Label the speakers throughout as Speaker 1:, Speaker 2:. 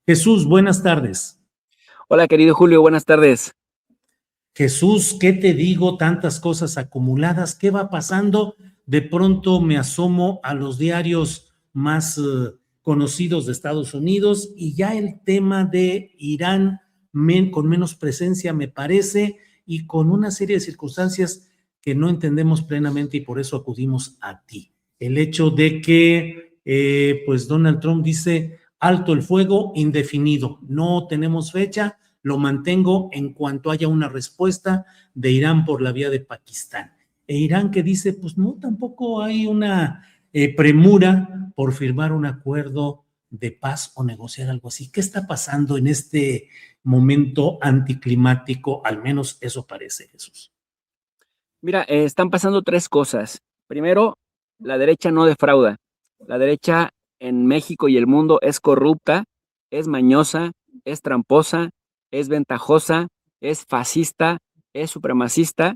Speaker 1: Jesús, buenas tardes.
Speaker 2: Hola, querido Julio, buenas tardes.
Speaker 1: Jesús, ¿qué te digo? Tantas cosas acumuladas. ¿Qué va pasando? De pronto me asomo a los diarios más conocidos de Estados Unidos y ya el tema de Irán con menos presencia, me parece, y con una serie de circunstancias que no entendemos plenamente y por eso acudimos a ti. El hecho de que, pues Donald Trump dice alto el fuego indefinido, no tenemos fecha, lo mantengo en cuanto haya una respuesta de Irán por la vía de Pakistán. E Irán que dice, pues no, tampoco hay una premura por firmar un acuerdo de paz o negociar algo así. ¿Qué está pasando en este momento anticlimático? Al menos eso parece, Jesús.
Speaker 2: Mira, están pasando tres cosas. Primero, la derecha no defrauda. La derecha en México y el mundo es corrupta, es mañosa, es tramposa, es ventajosa, es fascista, es supremacista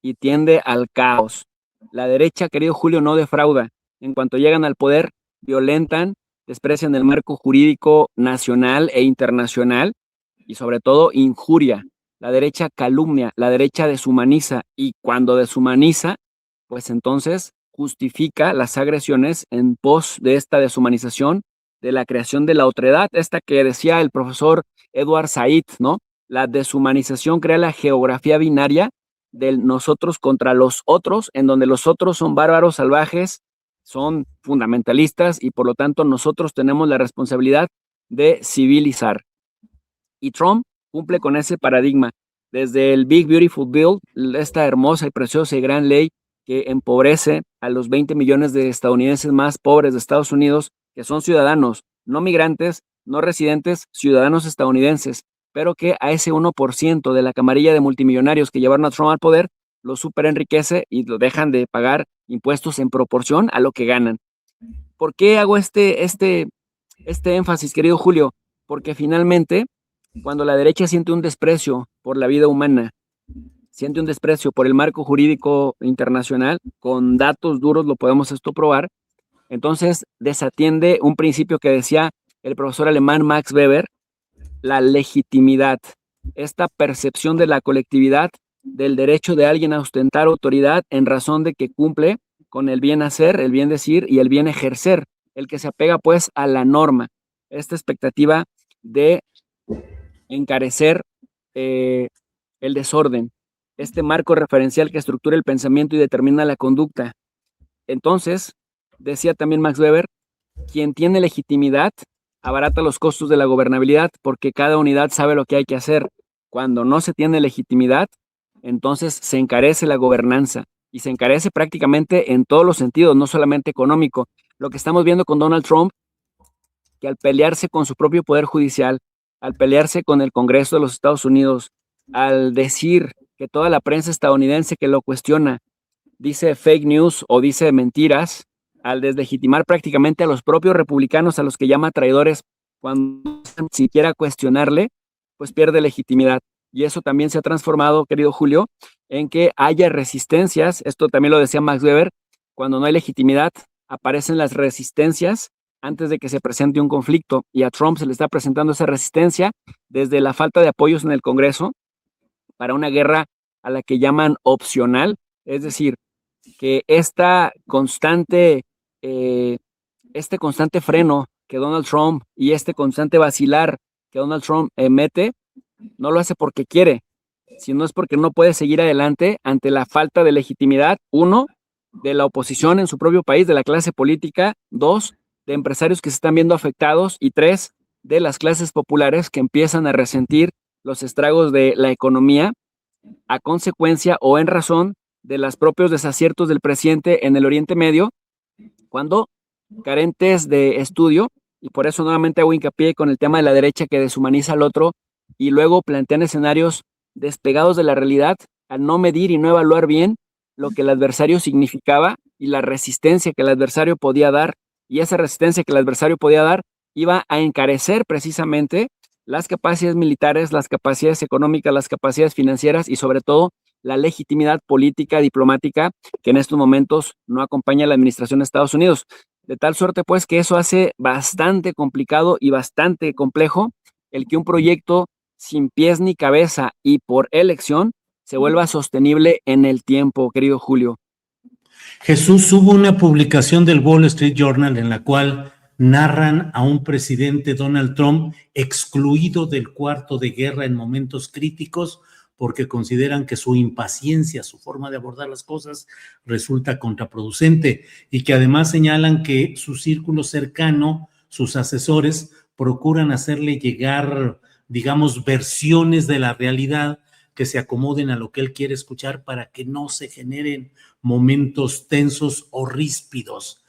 Speaker 2: y tiende al caos. La derecha, querido Julio, no defrauda. En cuanto llegan al poder, violentan, desprecian el marco jurídico nacional e internacional y sobre todo injuria. La derecha calumnia, la derecha deshumaniza y cuando deshumaniza, pues entonces justifica las agresiones en pos de esta deshumanización, de la creación de la otredad, esta que decía el profesor Edward Said, ¿no? La deshumanización crea la geografía binaria del nosotros contra los otros, en donde los otros son bárbaros, salvajes, son fundamentalistas y por lo tanto nosotros tenemos la responsabilidad de civilizar. Y Trump cumple con ese paradigma. Desde el Big Beautiful Bill, esta hermosa y preciosa y gran ley que empobrece a los 20 millones de estadounidenses más pobres de Estados Unidos, que son ciudadanos, no migrantes, no residentes, ciudadanos estadounidenses, pero que a ese 1% de la camarilla de multimillonarios que llevaron a Trump al poder, lo super enriquece y lo dejan de pagar impuestos en proporción a lo que ganan. ¿Por qué hago este énfasis, querido Julio? Porque finalmente cuando la derecha siente un desprecio por la vida humana, siente un desprecio por el marco jurídico internacional, con datos duros lo podemos esto probar, entonces desatiende un principio que decía el profesor alemán Max Weber, la legitimidad, esta percepción de la colectividad, del derecho de alguien a ostentar autoridad en razón de que cumple con el bien hacer, el bien decir y el bien ejercer, el que se apega pues a la norma, esta expectativa de encarecer eh, el desorden, este marco referencial que estructura el pensamiento y determina la conducta. Entonces, decía también Max Weber, quien tiene legitimidad abarata los costos de la gobernabilidad porque cada unidad sabe lo que hay que hacer. Cuando no se tiene legitimidad, entonces se encarece la gobernanza y se encarece prácticamente en todos los sentidos, no solamente económico. Lo que estamos viendo con Donald Trump, que al pelearse con su propio poder judicial, al pelearse con el Congreso de los Estados Unidos, al decir que toda la prensa estadounidense que lo cuestiona dice fake news o dice mentiras, al deslegitimar prácticamente a los propios republicanos a los que llama traidores cuando ni siquiera cuestionarle, pues pierde legitimidad. Y eso también se ha transformado, querido Julio, en que haya resistencias. Esto también lo decía Max Weber, cuando no hay legitimidad, aparecen las resistencias antes de que se presente un conflicto. Y a Trump se le está presentando esa resistencia desde la falta de apoyos en el Congreso para una guerra a la que llaman opcional, es decir, que este constante freno que Donald Trump y este constante vacilar que Donald Trump mete, no lo hace porque quiere, sino es porque no puede seguir adelante ante la falta de legitimidad, uno, de la oposición en su propio país, de la clase política, dos, de empresarios que se están viendo afectados y tres, de las clases populares que empiezan a resentir los estragos de la economía a consecuencia o en razón de los propios desaciertos del presidente en el Oriente Medio, cuando carentes de estudio, y por eso nuevamente hago hincapié con el tema de la derecha que deshumaniza al otro y luego plantean escenarios despegados de la realidad al no medir y no evaluar bien lo que el adversario significaba y la resistencia que el adversario podía dar, y esa resistencia que el adversario podía dar iba a encarecer precisamente las capacidades militares, las capacidades económicas, las capacidades financieras y sobre todo la legitimidad política, diplomática que en estos momentos no acompaña a la administración de Estados Unidos. de tal suerte pues que eso hace bastante complicado y bastante complejo el que un proyecto sin pies ni cabeza y por elección se vuelva sostenible en el tiempo, querido Julio.
Speaker 1: Jesús, hubo una publicación del Wall Street Journal en la cual narran a un presidente Donald Trump excluido del cuarto de guerra en momentos críticos porque consideran que su impaciencia, su forma de abordar las cosas resulta contraproducente y que además señalan que su círculo cercano, sus asesores, procuran hacerle llegar, digamos, versiones de la realidad que se acomoden a lo que él quiere escuchar para que no se generen momentos tensos o ríspidos.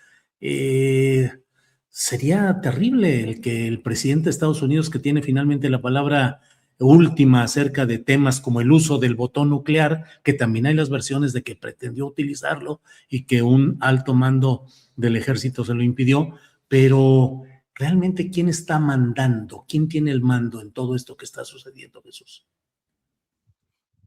Speaker 1: Sería terrible el que el presidente de Estados Unidos, que tiene finalmente la palabra última acerca de temas como el uso del botón nuclear, que también hay las versiones de que pretendió utilizarlo y que un alto mando del ejército se lo impidió, pero realmente ¿quién está mandando? ¿Quién tiene el mando en todo esto que está sucediendo, Jesús?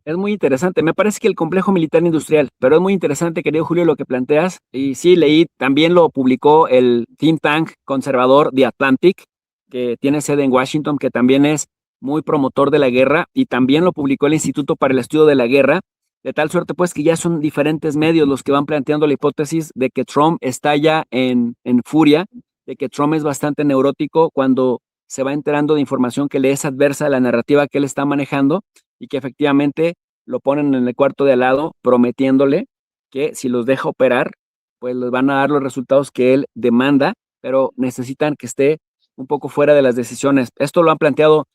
Speaker 2: Es muy interesante. Me parece que el complejo militar industrial, pero es muy interesante, querido Julio, lo que planteas. Y sí, leí, también lo publicó el think tank conservador The Atlantic, que tiene sede en Washington, que también es muy promotor de la guerra, y también lo publicó el Instituto para el Estudio de la Guerra, de tal suerte pues que ya son diferentes medios los que van planteando la hipótesis de que Trump está ya en furia, de que Trump es bastante neurótico cuando se va enterando de información que le es adversa a la narrativa que él está manejando y que efectivamente lo ponen en el cuarto de al lado prometiéndole que si los deja operar, pues les van a dar los resultados que él demanda, pero necesitan que esté un poco fuera de las decisiones. Esto lo han planteado,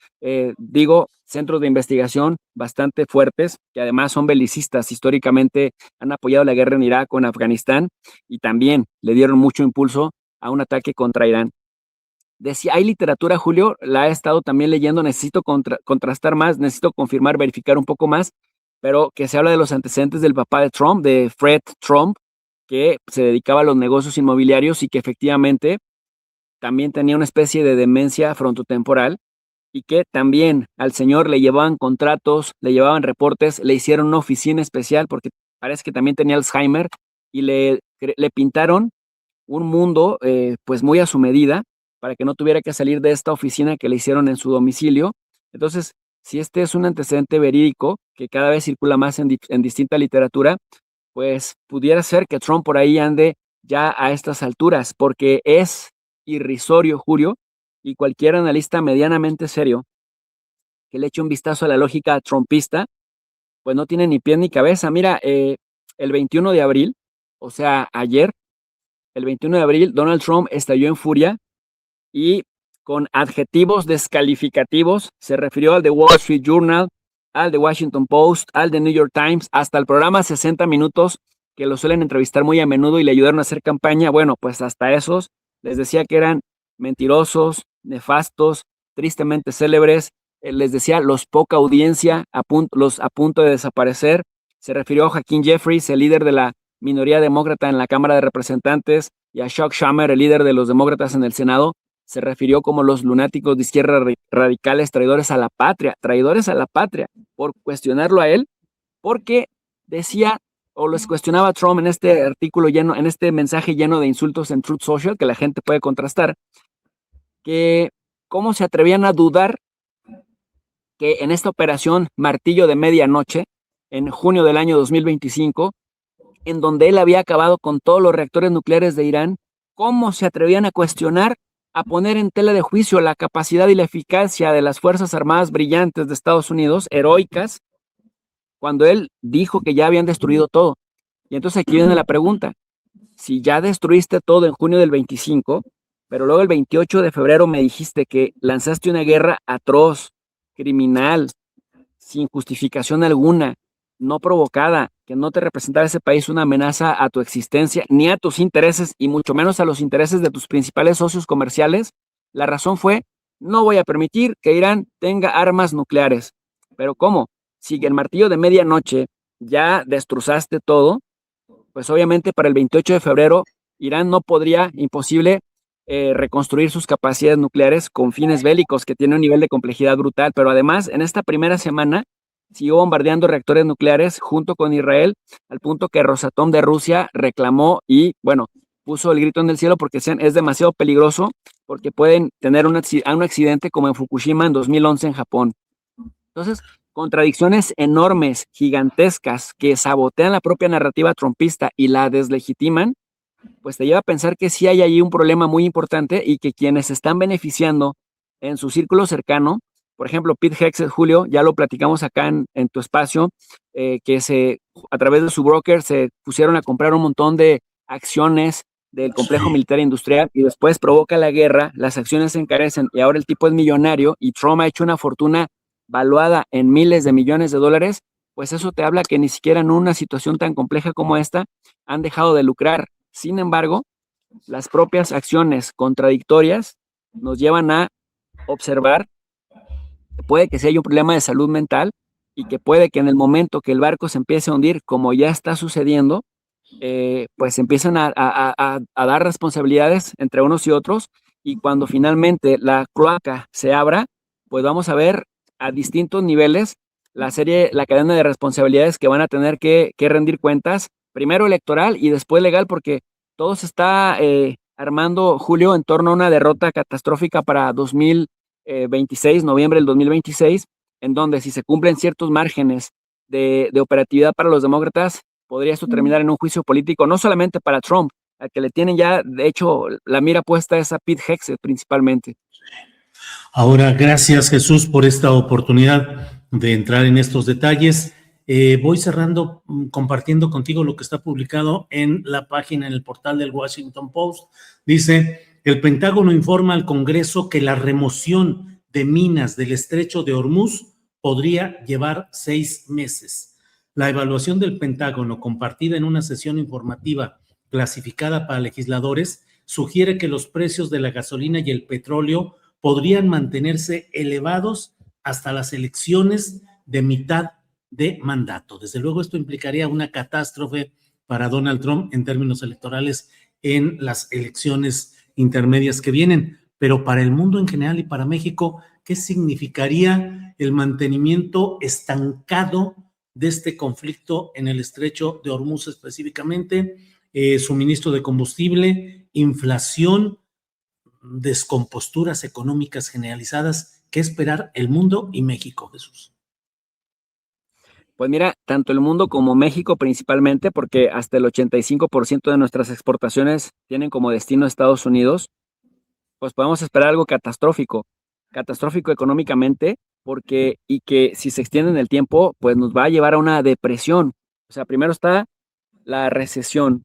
Speaker 2: centros de investigación bastante fuertes, que además son belicistas, históricamente han apoyado la guerra en Irak o en Afganistán y también le dieron mucho impulso a un ataque contra Irán. Decía, hay literatura, Julio, la he estado también leyendo, necesito contrastar más, necesito confirmar, verificar un poco más, pero que se habla de los antecedentes del papá de Trump, de Fred Trump, que se dedicaba a los negocios inmobiliarios y que efectivamente también tenía una especie de demencia frontotemporal y que también al señor le llevaban contratos, le llevaban reportes, le hicieron una oficina especial porque parece que también tenía Alzheimer y le pintaron un mundo pues muy a su medida para que no tuviera que salir de esta oficina que le hicieron en su domicilio. Entonces, si este es un antecedente verídico que cada vez circula más en distinta literatura, pues pudiera ser que Trump por ahí ande ya a estas alturas, porque es irrisorio, Julio, y cualquier analista medianamente serio que le eche un vistazo a la lógica trumpista, pues no tiene ni pie ni cabeza. Mira, el 21 de abril, o sea, ayer, el 21 de abril, Donald Trump estalló en furia y con adjetivos descalificativos se refirió al The Wall Street Journal, al The Washington Post, al The New York Times, hasta el programa 60 Minutos, que lo suelen entrevistar muy a menudo y le ayudaron a hacer campaña. Bueno, pues hasta esos les decía que eran mentirosos, nefastos, tristemente célebres. Les decía los poca audiencia, los a punto de desaparecer. Se refirió a Hakeem Jeffries, el líder de la minoría demócrata en la Cámara de Representantes, y a Chuck Schumer, el líder de los demócratas en el Senado. Se refirió como los lunáticos de izquierda radicales, traidores a la patria, por cuestionarlo a él, porque decía, o les cuestionaba a Trump en este artículo lleno, en este mensaje lleno de insultos en Truth Social, que la gente puede contrastar, que cómo se atrevían a dudar que en esta operación Martillo de Medianoche, en junio del año 2025, en donde él había acabado con todos los reactores nucleares de Irán, cómo se atrevían a cuestionar, a poner en tela de juicio la capacidad y la eficacia de las Fuerzas Armadas brillantes de Estados Unidos, heroicas, cuando él dijo que ya habían destruido todo. Y entonces aquí viene la pregunta, si ya destruiste todo en junio del 25, pero luego el 28 de febrero me dijiste que lanzaste una guerra atroz, criminal, sin justificación alguna, no provocada, que no te representaba ese país una amenaza a tu existencia, ni a tus intereses, y mucho menos a los intereses de tus principales socios comerciales, la razón fue, no voy a permitir que Irán tenga armas nucleares. Pero ¿cómo? Si el martillo de medianoche ya destrozaste todo, pues obviamente para el 28 de febrero Irán no podría, imposible, reconstruir sus capacidades nucleares con fines bélicos, que tiene un nivel de complejidad brutal, pero además en esta primera semana siguió bombardeando reactores nucleares junto con Israel, al punto que Rosatom de Rusia reclamó y, bueno, puso el grito en el cielo porque decían es demasiado peligroso porque pueden tener un accidente como en Fukushima en 2011 en Japón. Entonces, contradicciones enormes, gigantescas, que sabotean la propia narrativa trumpista y la deslegitiman, pues te lleva a pensar que sí hay ahí un problema muy importante y que quienes están beneficiando en su círculo cercano, por ejemplo, Pete Hegseth, Julio, ya lo platicamos acá en tu espacio, a través de su broker se pusieron a comprar un montón de acciones del complejo militar industrial y después provoca la guerra, las acciones se encarecen y ahora el tipo es millonario y Trump ha hecho una fortuna valuada en miles de millones de dólares, pues eso te habla que ni siquiera en una situación tan compleja como esta han dejado de lucrar. Sin embargo, las propias acciones contradictorias nos llevan a observar que puede que sí haya un problema de salud mental y que puede que en el momento que el barco se empiece a hundir, como ya está sucediendo, pues empiezan a dar responsabilidades entre unos y otros y cuando finalmente la cloaca se abra, pues vamos a ver a distintos niveles la cadena de responsabilidades que van a tener que rendir cuentas, primero electoral y después legal, porque todo se está armando, Julio, en torno a una derrota catastrófica para 2026, noviembre del 2026, en donde si se cumplen ciertos márgenes de operatividad para los demócratas, podría esto terminar en un juicio político, no solamente para Trump, al que le tienen ya, de hecho, la mira puesta es a Pete Hegseth principalmente.
Speaker 1: Ahora, gracias Jesús por esta oportunidad de entrar en estos detalles. Voy cerrando compartiendo contigo lo que está publicado en la página, en el portal del Washington Post. Dice, el Pentágono informa al Congreso que la remoción de minas del estrecho de Hormuz podría llevar 6 meses. La evaluación del Pentágono, compartida en una sesión informativa clasificada para legisladores, sugiere que los precios de la gasolina y el petróleo podrían mantenerse elevados hasta las elecciones de mitad de mandato. Desde luego, esto implicaría una catástrofe para Donald Trump en términos electorales en las elecciones intermedias que vienen. Pero para el mundo en general y para México, ¿qué significaría el mantenimiento estancado de este conflicto en el estrecho de Hormuz específicamente? Suministro de combustible, inflación, descomposturas económicas generalizadas. ¿Qué esperar el mundo y México, Jesús?
Speaker 2: Pues mira, tanto el mundo como México principalmente, porque hasta el 85% de nuestras exportaciones tienen como destino Estados Unidos, pues podemos esperar algo catastrófico económicamente, y que si se extiende en el tiempo, pues nos va a llevar a una depresión. O sea, primero está la recesión.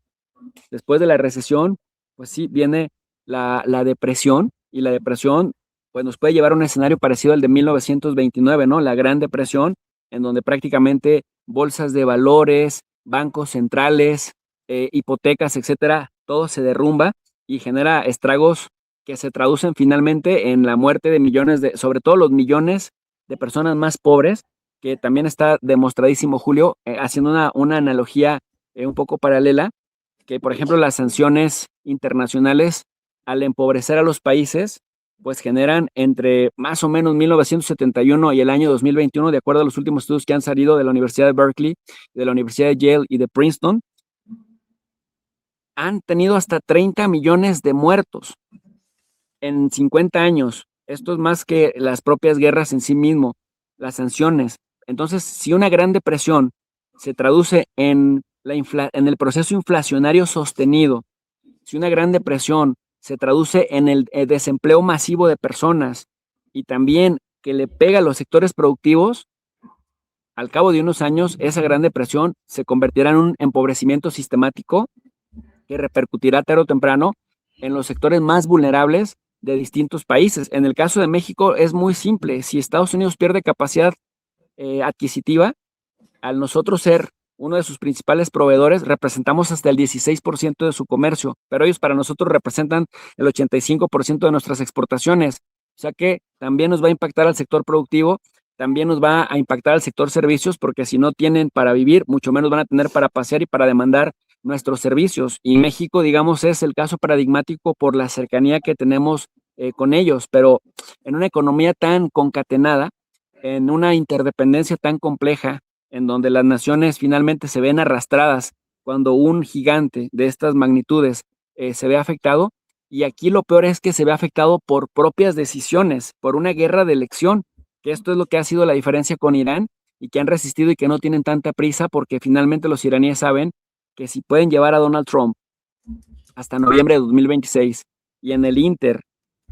Speaker 2: Después de la recesión, pues sí, viene la depresión, y la depresión, pues nos puede llevar a un escenario parecido al de 1929, ¿no? La Gran Depresión, en donde prácticamente bolsas de valores, bancos centrales, hipotecas, etcétera, todo se derrumba y genera estragos que se traducen finalmente en la muerte de millones sobre todo los millones de personas más pobres, que también está demostradísimo, Julio, haciendo una analogía un poco paralela, que por ejemplo las sanciones internacionales al empobrecer a los países, pues generan entre más o menos 1971 y el año 2021, de acuerdo a los últimos estudios que han salido de la Universidad de Berkeley, de la Universidad de Yale y de Princeton, han tenido hasta 30 millones de muertos en 50 años. Esto es más que las propias guerras en sí mismo, las sanciones. Entonces, si una gran depresión se traduce en el proceso inflacionario sostenido, si una gran depresión se traduce en el desempleo masivo de personas y también que le pega a los sectores productivos, al cabo de unos años esa gran depresión se convertirá en un empobrecimiento sistemático que repercutirá tarde o temprano en los sectores más vulnerables de distintos países. En el caso de México es muy simple. Si Estados Unidos pierde capacidad adquisitiva, al nosotros ser uno de sus principales proveedores, representamos hasta el 16% de su comercio, pero ellos para nosotros representan el 85% de nuestras exportaciones. O sea que también nos va a impactar al sector productivo, también nos va a impactar al sector servicios, porque si no tienen para vivir, mucho menos van a tener para pasear y para demandar nuestros servicios. Y México, digamos, es el caso paradigmático por la cercanía que tenemos con ellos, pero en una economía tan concatenada, en una interdependencia tan compleja, en donde las naciones finalmente se ven arrastradas cuando un gigante de estas magnitudes se ve afectado. Y aquí lo peor es que se ve afectado por propias decisiones, por una guerra de elección, que esto es lo que ha sido la diferencia con Irán y que han resistido y que no tienen tanta prisa porque finalmente los iraníes saben que si pueden llevar a Donald Trump hasta noviembre de 2026 y en el Inter,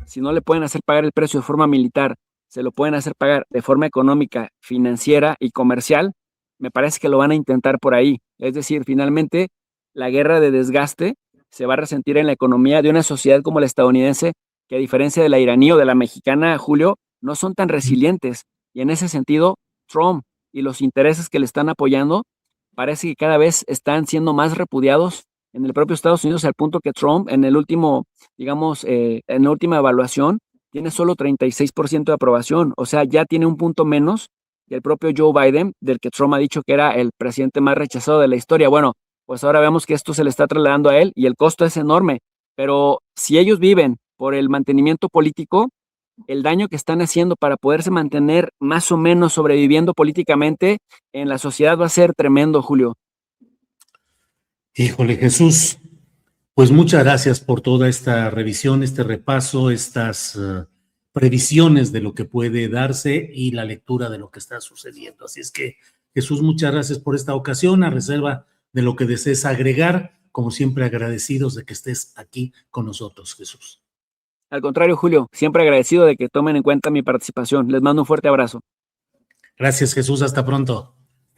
Speaker 2: si no le pueden hacer pagar el precio de forma militar, se lo pueden hacer pagar de forma económica, financiera y comercial, me parece que lo van a intentar por ahí. Es decir, finalmente la guerra de desgaste se va a resentir en la economía de una sociedad como la estadounidense, que a diferencia de la iraní o de la mexicana, Julio, no son tan resilientes. Y en ese sentido, Trump y los intereses que le están apoyando parece que cada vez están siendo más repudiados en el propio Estados Unidos, al punto que Trump en el último, digamos, en la última evaluación, tiene solo 36% de aprobación, o sea, ya tiene un punto menos que el propio Joe Biden, del que Trump ha dicho que era el presidente más rechazado de la historia. Bueno, pues ahora vemos que esto se le está trasladando a él y el costo es enorme, pero si ellos viven por el mantenimiento político, el daño que están haciendo para poderse mantener más o menos sobreviviendo políticamente en la sociedad va a ser tremendo, Julio.
Speaker 1: Híjole, Jesús, pues muchas gracias por toda esta revisión, este repaso, estas previsiones de lo que puede darse y la lectura de lo que está sucediendo. Así es que, Jesús, muchas gracias por esta ocasión, a reserva de lo que desees agregar, como siempre agradecidos de que estés aquí con nosotros, Jesús.
Speaker 2: Al contrario, Julio, siempre agradecido de que tomen en cuenta mi participación. Les mando un fuerte abrazo.
Speaker 1: Gracias, Jesús, hasta pronto.